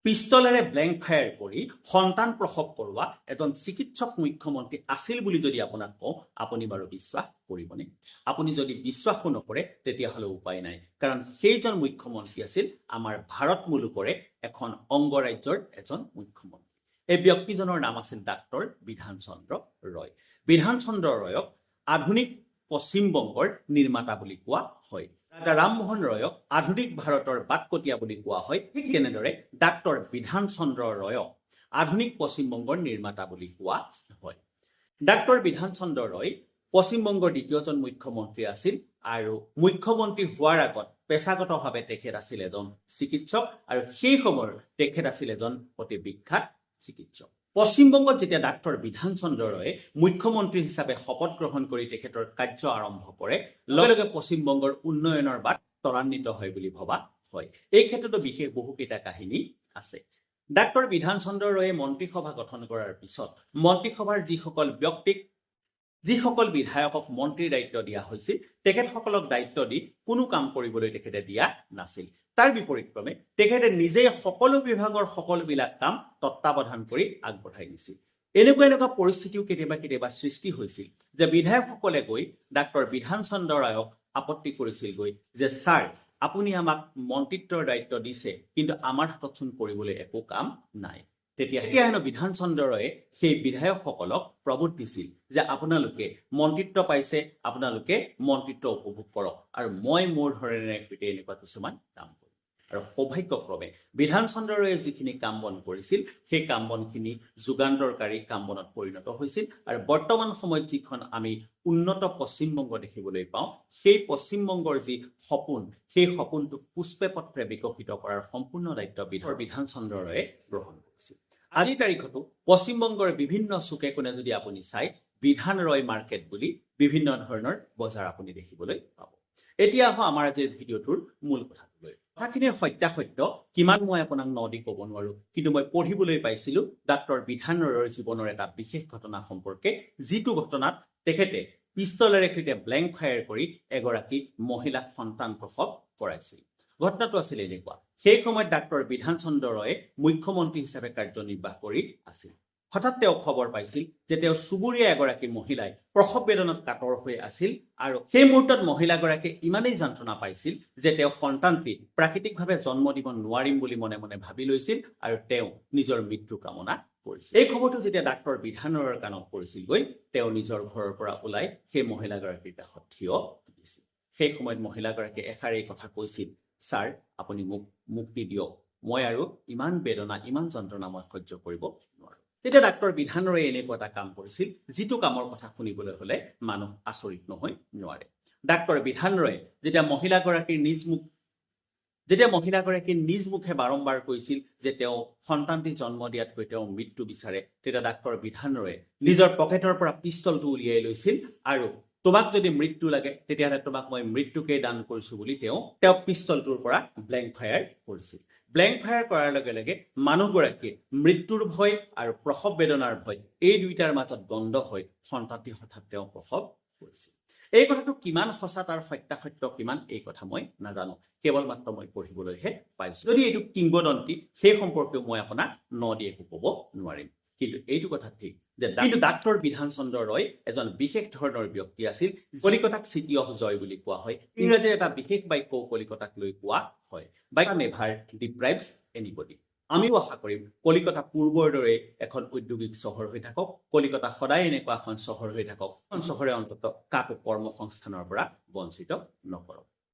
পিষ্টলেৰে blank fire কৰি সন্তান প্ৰসৱ কৰোৱা এজন চিকিৎসক মুখ্যমন্ত্ৰী আছিল বুলি যদি আপোনাক কওঁ, আপুনি বাৰু বিশ্বাস কৰিবনে? আপুনি যদি বিশ্বাসো নকৰে তেতিয়াহ'লে উপায় নাই, কাৰণ সেইজন মুখ্যমন্ত্ৰী আছিল আমাৰ ভাৰত মুলুকৰে এখন অংগৰাজ্যৰ এজন মুখ্যমন্ত্ৰী। এই ব্যক্তিজনৰ নাম আছিল ডাক্তৰ বিধান চন্দ্ৰ ৰয়। বিধান চন্দ্ৰ ৰয়ক আধুনিক পশ্চিমবংগৰ নিৰ্মাতা বুলি কোৱা হয়। ৰাজা ৰামমোহন ৰয়ক আধুনিক ভাৰতৰ বাটকটীয়া বুলি কোৱা হয়। ঠিক তেনেদৰে ডাক্তৰ বিধান চন্দ্ৰ ৰয়ক আধুনিক পশ্চিমবংগৰ নিৰ্মাতা বুলি কোৱা হয়। ডাক্তৰ বিধান চন্দ্ৰ ৰয় পশ্চিমবংগৰ দ্বিতীয়জন মুখ্যমন্ত্ৰী আছিল আৰু মুখ্যমন্ত্ৰী হোৱাৰ আগত পেছাগতভাৱে তেখেত আছিল এজন চিকিৎসক আৰু সেই সময়ৰ তেখেত আছিল এজন অতি বিখ্যাত চিকিৎসক। পশ্চিমবংগত যেতিয়া ডাক্তৰ বিধান চন্দ্ৰ ৰয়ে মুখ্যমন্ত্ৰী হিচাপে শপত গ্ৰহণ কৰি তেখেতৰ কাৰ্য আৰম্ভ কৰে, লগে লগে পশ্চিমবংগৰ উন্নয়নৰ বাট ত্বৰান্বিত হয় বুলি ভবা হয়। এই ক্ষেত্ৰতো বিশেষ বহুকেইটা কাহিনী আছে। ডাক্তৰ বিধান চন্দ্ৰ ৰয়ে মন্ত্ৰীসভা গঠন কৰাৰ পিছত মন্ত্ৰীসভাৰ যিসকল বিধায়কক মন্ত্ৰীৰ দায়িত্ব দিয়া হৈছিল, তেখেতসকলক দায়িত্ব দি কোনো কাম কৰিবলৈ তেখেতে দিয়া নাছিল। তাৰ বিপৰীতক্ৰমে তেখেতে নিজেই সকলো বিভাগৰ সকলোবিলাক কাম তত্বাৱধান কৰি আগবঢ়াই নিছিল। এনেকুৱা পৰিস্থিতিও কেতিয়াবা সৃষ্টি হৈছিল যে বিধায়কসকলে গৈ ডাক্তৰ বিধান চন্দ্ৰ ৰায়ক আপত্তি কৰিছিল গৈ যে ছাৰ, আপুনি আমাক মন্ত্ৰিত্বৰ দায়িত্ব দিছে, কিন্তু আমাৰ হাততচোন কৰিবলৈ একো কাম নাই। তেতিয়া হেনো বিধান চন্দ্ৰ ৰয়ে সেই বিধায়কসকলক প্ৰবোধ দিছিল যে আপোনালোকে মন্ত্ৰিত্ব পাইছে, আপোনালোকে মন্ত্ৰিত্ব উপভোগ কৰক আৰু মই মোৰ ধৰণে এনেকুৱা কিছুমান কাম কৰিম। আৰু সৌভাগ্যক্ৰমে বিধান চন্দ্ৰ ৰয়ে যিখিনি কাম বন কৰিছিল, সেই কাম বনখিনি যুগান্তৰকাৰী কাম বনত পৰিণত হৈছিল আৰু বৰ্তমান সময়ত যিখন আমি উন্নত পশ্চিমবংগ দেখিবলৈ পাওঁ, সেই পশ্চিমবংগৰ যি সপোন, সেই সপোনটোক পুষ্পে পত্ৰে বিকশিত কৰাৰ সম্পূৰ্ণ দায়িত্ব বিধান চন্দ্ৰ ৰয়ে গ্ৰহণ কৰিছিল। আজিৰ তাৰিখতো পশ্চিমবংগৰ বিভিন্ন চুকে কোণে যদি আপুনি চাই, বিধান ৰয় মাৰ্কেট বুলি বিভিন্ন ধৰণৰ বজাৰ আপুনি দেখিবলৈ পাব। এতিয়া আহোঁ আমাৰ আজিৰ ভিডিঅ'টোৰ মূল কথাটোলৈ। কথাখিনিৰ সত্যাসত্য কিমান মই আপোনাক দি ক'ব নোৱাৰো, কিন্তু মই পঢ়িবলৈ পাইছিলো ডাক্তৰ বিধান ৰয়ৰ জীৱনৰ এটা বিশেষ ঘটনা সম্পৰ্কে, যিটো ঘটনাত তেখেতে পিষ্টলেৰে সৈতে ব্লেংক ফায়াৰ কৰি এগৰাকী মহিলাক সন্তান প্ৰসৱ কৰাইছিল। ঘটনাটো আছিল এনেকুৱা, সেই সময়ত ডাক্তৰ বিধান চন্দ্ৰ ৰয়ে মুখ্যমন্ত্ৰী হিচাপে কাৰ্যনিৰ্বাহ কৰি আছিল। হঠাৎ তেওঁ খবৰ পাইছিল যে তেওঁ চুবুৰীয়া এগৰাকী মহিলাই প্ৰসৱ বেদনাত কাতৰ হৈ আছিল আৰু সেই মুহূৰ্তত মহিলাগৰাকীয়ে ইমানেই যন্ত্ৰণা পাইছিল যে তেওঁ সন্তানটি প্ৰাকৃতিকভাৱে জন্ম দিব নোৱাৰিম বুলি মনে মনে ভাবি লৈছিল আৰু তেওঁ নিজৰ মৃত্যু কামনা কৰিছিল। এই খবৰটো যেতিয়া ডাক্তৰ বিধান ৰয়ৰ কাণত পৰিছিল গৈ, তেওঁ নিজৰ ঘৰৰ পৰা ওলাই সেই মহিলাগৰাকীৰ কাষত থিয় দিছিল। সেই সময়ত মহিলাগৰাকীয়ে এষাৰ এই কথা কৈছিল, ছাৰ, আপুনি মোক মুক্তি দিয়ক, মই আৰু ইমান বেদনা, ইমান যন্ত্ৰণা মই সহ্য কৰিব নোৱাৰো। তেতিয়া ডাক্তৰ বিধান ৰয়ে এনেকুৱা এটা কাম কৰিছিল, যিটো কামৰ কথা শুনিবলৈ হলে মানুহ আচৰিত নহয় নোৱাৰে। ডাক্তৰ বিধান ৰয়ে যেতিয়া মহিলাগৰাকীৰ নিজ মুখে বাৰম্বাৰ কৈছিল যে তেওঁ সন্তানটি জন্ম দিয়াতকৈ তেওঁ মৃত্যু বিচাৰে, তেতিয়া ডাক্তৰ বিধান ৰয়ে নিজৰ পকেটৰ পৰা পিষ্টলটো উলিয়াই লৈছিল আৰু তোমাক যদি মৃত্যু লাগে তেতিয়াহ'লে তোমাক মই মৃত্যুকে দান কৰিছো বুলি তেওঁ পিষ্টলটোৰ পৰা ব্লেংক ফায়াৰ কৰিছিল। ব্লেংক ফায়াৰ কৰাৰ লগে লগে মানুহগৰাকীয়ে মৃত্যুৰ ভয় আৰু প্ৰসৱ বেদনাৰ ভয়, এই দুইটাৰ মাজত দ্বন্দ্ব হৈ সন্তানটি হঠাৎ তেওঁ প্ৰসৱ কৰিছিল। এই কথাটো কিমান সঁচা, তাৰ সত্যাসত্য কিমান, এই কথা মই নাজানো, কেৱল মাত্ৰ মই পঢ়িবলৈহে পাইছো। যদি এইটো কিংবদন্তি, সেই সম্পৰ্কেও মই আপোনাক দি একো ক'ব নোৱাৰিম, কিন্তু এইটো কথা ঠিক যে ডাক্তৰ বিধান চন্দ্ৰ ৰয় এজন বিশেষ ধৰণৰ ব্যক্তি আছিল। কলিকতাক চিটি অফ জয় বুলি কোৱা হয়। ইংৰাজীৰ এটা বিশেষ বাক্য কলিকতাক লৈ কোৱা হয়, বাক্য নেভাৰ ডিপ্ৰাইভছ এনিবডি। আমিও আশা কৰিম কলিকতা পূৰ্বৰ দৰে এখন ঔদ্যোগিক চহৰ হৈ থাকক, কলিকতা সদায় এনেকুৱা এখন চহৰ হৈ থাকক, এখন চহৰে অন্তত কাকো কৰ্মসংস্থানৰ পৰা বঞ্চিত নকৰক।